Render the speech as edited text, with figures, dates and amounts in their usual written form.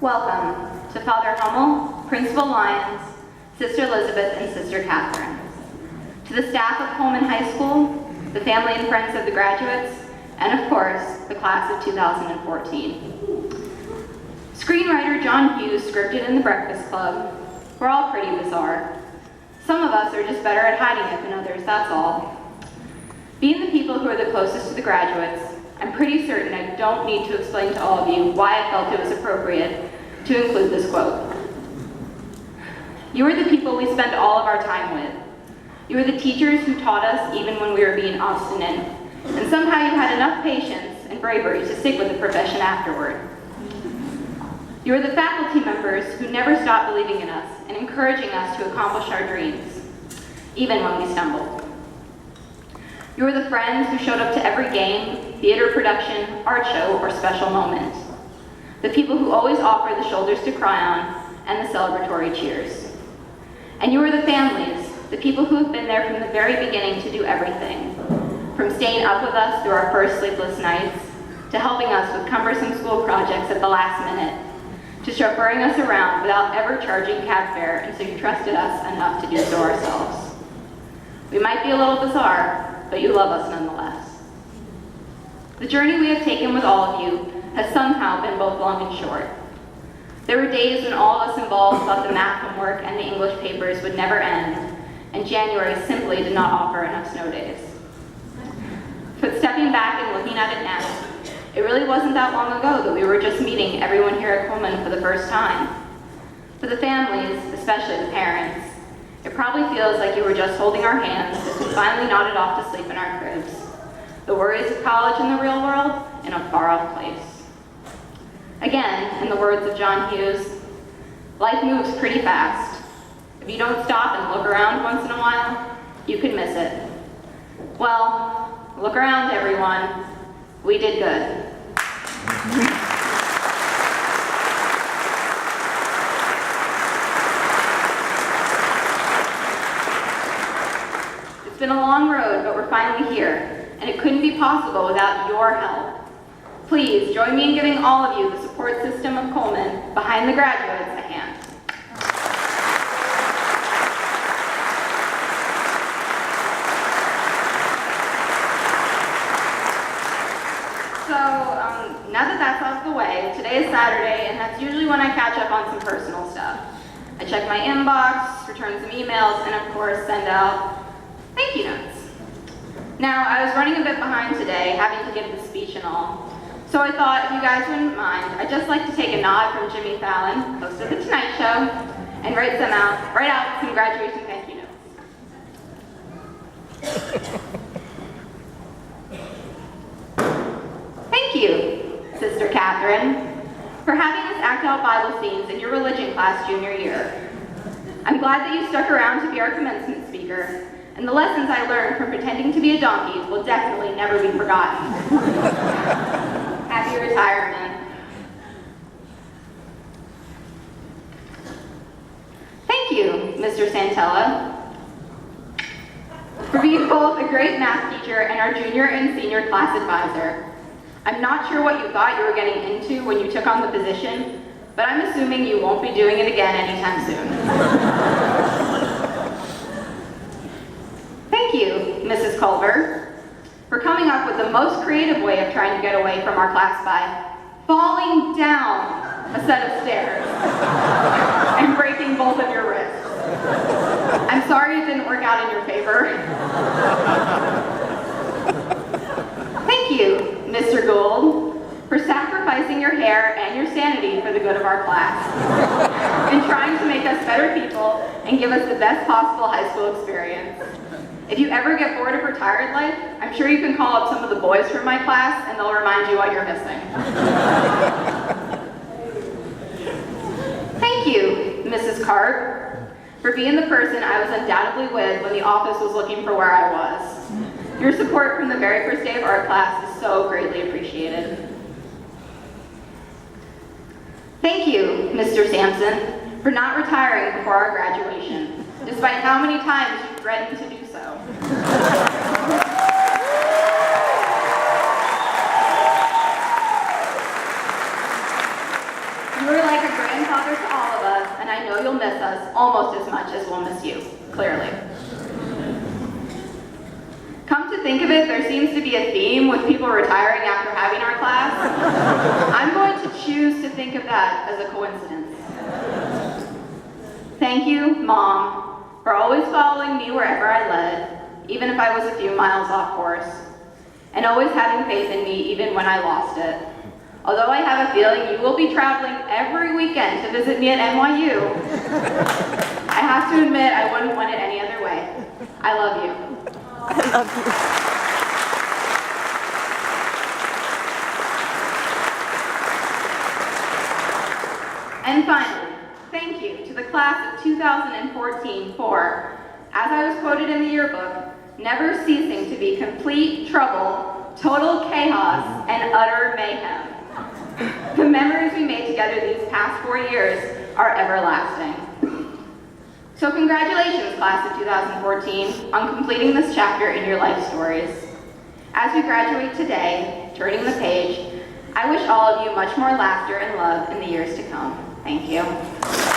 Welcome to Father Hummel, Principal Lyons, Sister Elizabeth, and Sister Catherine. To the staff of Coleman High School, the family and friends of the graduates, and of course, the class of 2014. Screenwriter John Hughes scripted in The Breakfast Club. We're all pretty bizarre. Some of us are just better at hiding it than others, that's all. Being the people who are the closest to the graduates, I'm pretty certain I don't need to explain to all of you why I felt it was appropriate to include this quote. You are the people we spend all of our time with. You are the teachers who taught us even when we were being obstinate, and somehow you had enough patience and bravery to stick with the profession afterward. You are the faculty members who never stopped believing in us and encouraging us to accomplish our dreams, even when we stumbled. You are the friends who showed up to every game, theater production, art show, or special moment. The people who always offer the shoulders to cry on and the celebratory cheers. And you are the families, the people who have been there from the very beginning to do everything, from staying up with us through our first sleepless nights, to helping us with cumbersome school projects at the last minute, to chauffeuring us around without ever charging cab fare, and so you trusted us enough to do so ourselves. We might be a little bizarre, but you love us nonetheless. The journey we have taken with all of you has somehow been both long and short. There were days when all of us involved thought the math homework and the English papers would never end, and January simply did not offer enough snow days. But stepping back and looking at it now, it really wasn't that long ago that we were just meeting everyone here at Coleman for the first time. For the families, especially the parents, it probably feels like you were just holding our hands as we finally nodded off to sleep in our cribs. The worries of college and the real world in a far-off place. Again, in the words of John Hughes, life moves pretty fast. If you don't stop and look around once in a while, you could miss it. Well, look around, everyone. We did good. It's been a long road, but we're finally here, and it couldn't be possible without your help. Please join me in giving all of you, the support system of Coleman, behind the graduates, a hand. So, now that that's out of the way, today is Saturday, and that's usually when I catch up on some personal stuff. I check my inbox, return some emails, and of course send out thank you notes. Now, I was running a bit behind today, having to give the speech and all, so I thought if you guys wouldn't mind, I'd just like to take a nod from Jimmy Fallon, host of The Tonight Show, and write out some graduation thank you notes. Thank you, Sister Catherine, for having us act out Bible scenes in your religion class junior year. I'm glad that you stuck around to be our commencement speaker, and the lessons I learned from pretending to be a donkey will definitely never be forgotten. Happy retirement. Thank you, Mr. Santella, for being both a great math teacher and our junior and senior class advisor. I'm not sure what you thought you were getting into when you took on the position, but I'm assuming you won't be doing it again anytime soon. Thank you, Mrs. Culver, for coming up with the most creative way of trying to get away from our class by falling down a set of stairs and breaking both of your wrists. I'm sorry it didn't work out in your favor. Thank you, Mr. Gould, for sacrificing your hair and your sanity for the good of our class and trying to make us better people and give us the best possible high school experience. If you ever get bored of retired life, I'm sure you can call up some of the boys from my class and they'll remind you what you're missing. Thank you, Mrs. Carp, for being the person I was undoubtedly with when the office was looking for where I was. Your support from the very first day of art class is so greatly appreciated. Thank you, Mr. Sampson, for not retiring before our graduation, despite how many times you threatened to do so. You were like a almost as much as we'll miss you, clearly. Come to think of it, there seems to be a theme with people retiring after having our class. I'm going to choose to think of that as a coincidence. Thank you, Mom, for always following me wherever I led, even if I was a few miles off course, and always having faith in me even when I lost it. Although I have a feeling you will be traveling every weekend to visit me at NYU, I have to admit I wouldn't want it any other way. I love you. I love you. And finally, thank you to the class of 2014 for, as I was quoted in the yearbook, never ceasing to be complete trouble, total chaos, and utter mayhem. The memories we made together these past 4 years are everlasting. So congratulations, class of 2014, on completing this chapter in your life stories. As we graduate today, turning the page, I wish all of you much more laughter and love in the years to come. Thank you.